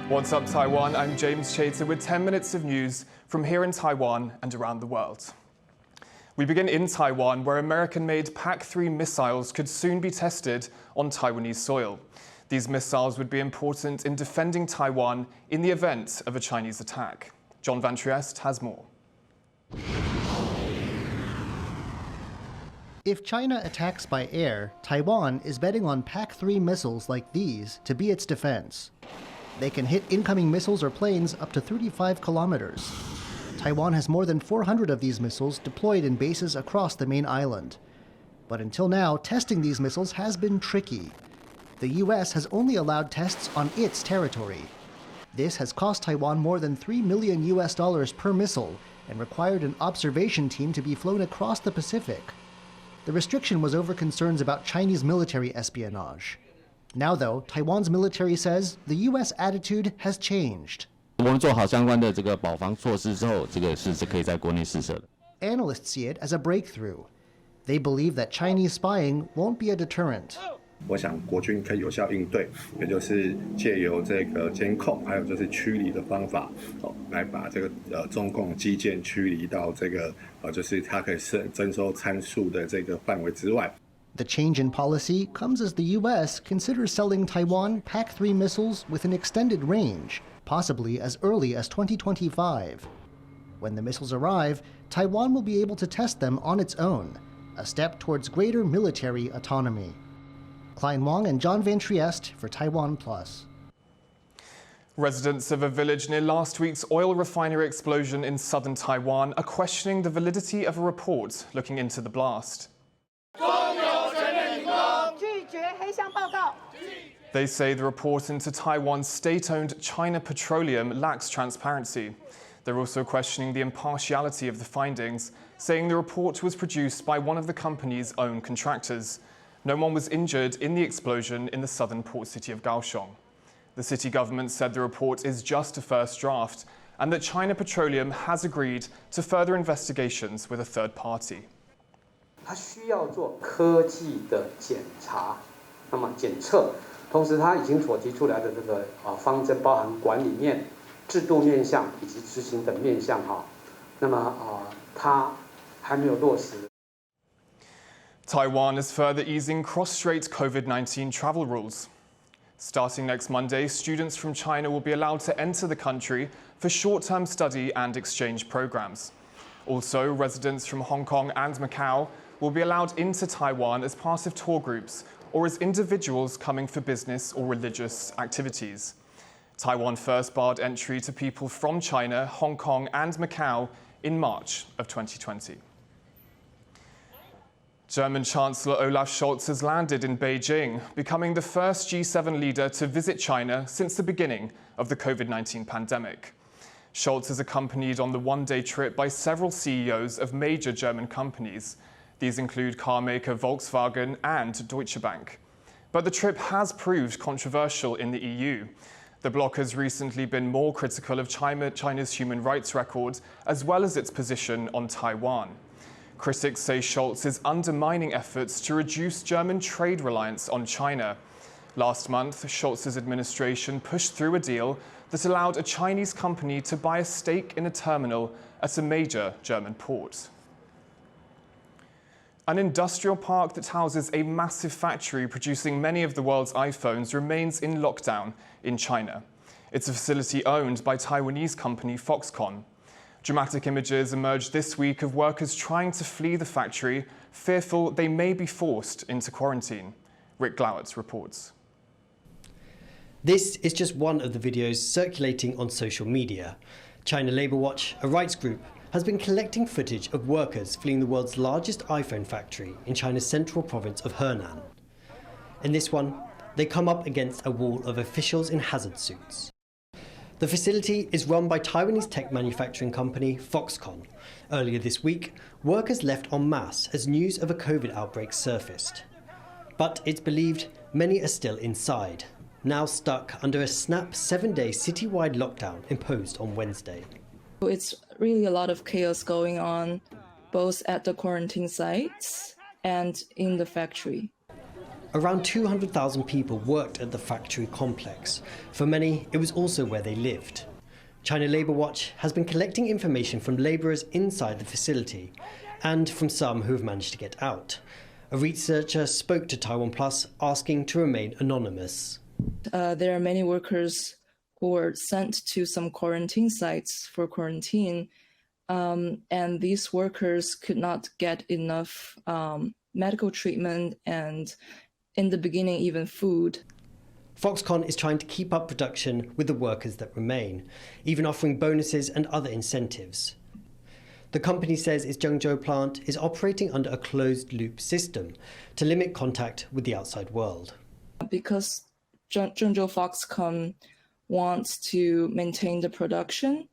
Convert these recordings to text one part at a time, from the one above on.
What's up, Taiwan? I'm James Chater with 10 minutes of news from here in Taiwan and around the world. We begin in Taiwan, where American-made PAC-3 missiles could soon be tested on Taiwanese soil. These missiles would be important in defending Taiwan in the event of a Chinese attack. John Van Trieste has more. If China attacks by air, Taiwan is betting on PAC-3 missiles like these to be its defense. They can hit incoming missiles or planes up to 35 kilometers. Taiwan has more than 400 of these missiles deployed in bases across the main island. But until now, testing these missiles has been tricky. The US has only allowed tests on its territory. This has cost Taiwan more than $3 million per missile and required an observation team to be flown across the Pacific. The restriction was over concerns about Chinese military espionage. Now, though, Taiwan's military says the U.S. attitude has changed. Analysts see it as a breakthrough. They believe that Chinese spying won't be a deterrent. 我想国军可以有效应对，也就是借由这个监控，还有就是驱离的方法，来把这个中共基建驱离到这个就是它可以征收参数的这个范围之外。 The change in policy comes as the U.S. considers selling Taiwan PAC-3 missiles with an extended range, possibly as early as 2025. When the missiles arrive, Taiwan will be able to test them on its own, a step towards greater military autonomy. Klein Wong and John Van Trieste for TaiwanPlus. Residents of a village near last week's oil refinery explosion in southern Taiwan are questioning the validity of a report looking into the blast. They say the report into Taiwan's state-owned China Petroleum lacks transparency. They're also questioning the impartiality of the findings, saying the report was produced by one of the company's own contractors. No one was injured in the explosion in the southern port city of Kaohsiung. The city government said the report is just a first draft and that China Petroleum has agreed to further investigations with a third party. 它需要做科技的检查，那么检测，同时它已经所提出来的这个方针包含管理面、制度面向以及执行等面向哈，那么它还没有落实。 Taiwan is further easing cross-strait COVID-19 travel rules. Starting next Monday, students from China will be allowed to enter the country for short-term study and exchange programs. Also, residents from Hong Kong and Macau will be allowed into Taiwan as part of tour groups or as individuals coming for business or religious activities. Taiwan first barred entry to people from China, Hong Kong and Macau in March of 2020. German Chancellor Olaf Scholz has landed in Beijing, becoming the first G7 leader to visit China since the beginning of the COVID-19 pandemic. Scholz is accompanied on the one-day trip by several CEOs of major German companies. These include car maker Volkswagen and Deutsche Bank. But the trip has proved controversial in the EU. The bloc has recently been more critical of China's human rights record, as well as its position on Taiwan. Critics say Scholz is undermining efforts to reduce German trade reliance on China. Last month, Scholz's administration pushed through a deal that allowed a Chinese company to buy a stake in a terminal at a major German port. An industrial park that houses a massive factory producing many of the world's iPhones remains in lockdown in China. It's a facility owned by Taiwanese company Foxconn. Dramatic images emerged this week of workers trying to flee the factory, fearful they may be forced into quarantine. Rick Glowitz reports. This is just one of the videos circulating on social media. China Labour Watch, a rights group, has been collecting footage of workers fleeing the world's largest iPhone factory in China's central province of Henan. In this one, they come up against a wall of officials in hazard suits. The facility is run by Taiwanese tech manufacturing company Foxconn. Earlier this week, workers left en masse as news of a COVID outbreak surfaced. But it's believed many are still inside, now stuck under a snap 7-day citywide lockdown imposed on Wednesday. It's really a lot of chaos going on, both at the quarantine sites and in the factory. Around 200,000 people worked at the factory complex. For many, it was also where they lived. China Labour Watch has been collecting information from labourers inside the facility and from some who have managed to get out. A researcher spoke to TaiwanPlus asking to remain anonymous. There are many workers who were sent to some quarantine sites for quarantine, and these workers could not get enough medical treatment and, in the beginning, even food. Foxconn is trying to keep up production with the workers that remain, even offering bonuses and other incentives. The company says its Zhengzhou plant is operating under a closed-loop system to limit contact with the outside world. Because Zhengzhou Foxconn wants to maintain the production,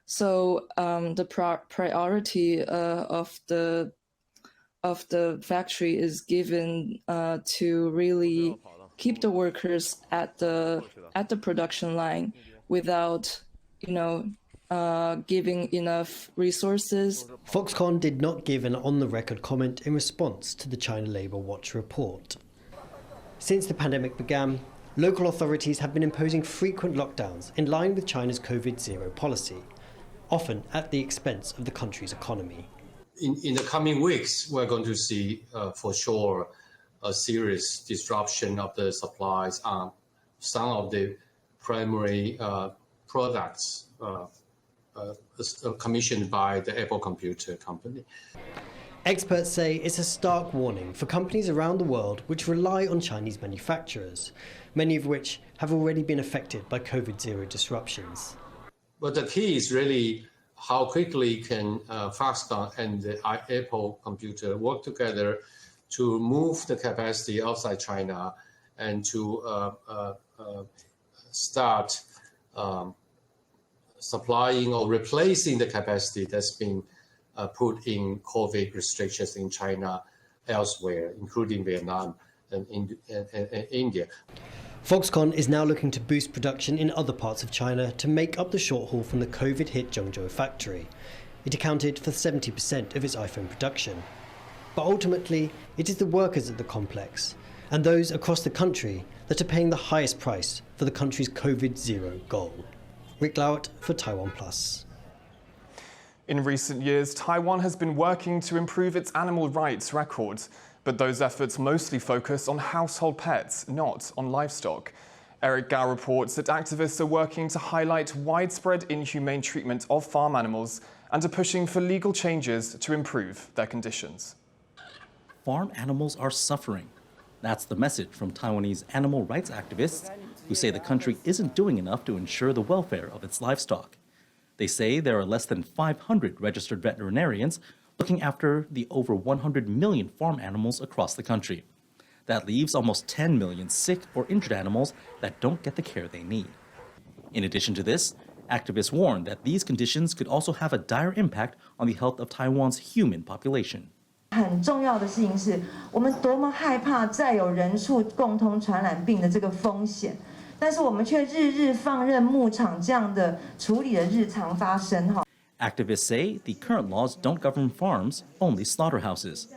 so the priority of the factory is given to really keep the workers at the production line without, giving enough resources. Foxconn did not give an on-the-record comment in response to the China Labour Watch report. Since the pandemic began, local authorities have been imposing frequent lockdowns in line with China's COVID-0 policy, often at the expense of the country's economy. In the coming weeks, we're going to see, for sure, a serious disruption of the supplies on some of the primary products commissioned by the Apple Computer company. Experts say it's a stark warning for companies around the world which rely on Chinese manufacturers, many of which have already been affected by COVID-0 disruptions. But the key is really how quickly can Foxconn and the Apple Computer work together to move the capacity outside China and to start supplying or replacing the capacity that's been put in COVID restrictions in China elsewhere, including Vietnam and India. Foxconn is now looking to boost production in other parts of China to make up the shortfall from the COVID-hit Zhengzhou factory. It accounted for 70% of its iPhone production. But ultimately, it is the workers at the complex and those across the country that are paying the highest price for the country's COVID-0 goal. Rick Lowett for TaiwanPlus. In recent years, Taiwan has been working to improve its animal rights record, but those efforts mostly focus on household pets, not on livestock. Eric Gao reports that activists are working to highlight widespread inhumane treatment of farm animals and are pushing for legal changes to improve their conditions. Farm animals are suffering. That's the message from Taiwanese animal rights activists who say the country isn't doing enough to ensure the welfare of its livestock. They say there are less than 500 registered veterinarians looking after the over 100 million farm animals across the country. That leaves almost 10 million sick or injured animals that don't get the care they need. In addition to this, activists warn that these conditions could also have a dire impact on the health of Taiwan's human population. 很重要的事情是我们多么害怕再有人畜共同传染病的这个风险，但是我们却日日放任牧场这样的处理的日常发生。 Activists say the current laws don't govern farms, only slaughterhouses.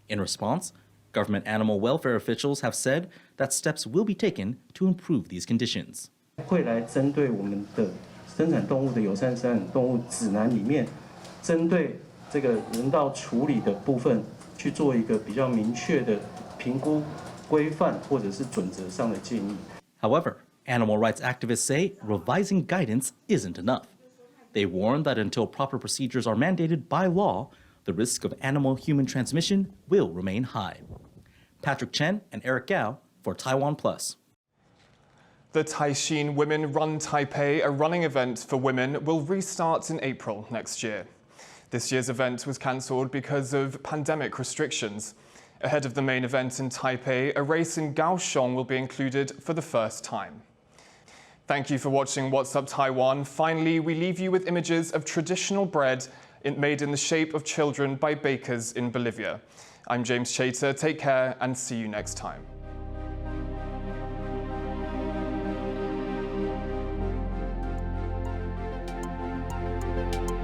In response, government animal welfare officials have said that steps will be taken to improve these conditions. 会来针对我们的生产动物的友善生产动物指南里面，针对这个人道处理的部分去做一个比较明确的评估规范或者是准则上的建议。 However, animal rights activists say revising guidance isn't enough. They warn that until proper procedures are mandated by law, the risk of animal-human transmission will remain high. Patrick Chen and Eric Gao for TaiwanPlus. The Taishin Women Run Taipei, a running event for women, will restart in April next year. This year's event was cancelled because of pandemic restrictions. Ahead of the main event in Taipei, a race in Kaohsiung will be included for the first time. Thank you for watching What's Up Taiwan. Finally, we leave you with images of traditional bread made in the shape of children by bakers in Bolivia. I'm James Chater. Take care and see you next time.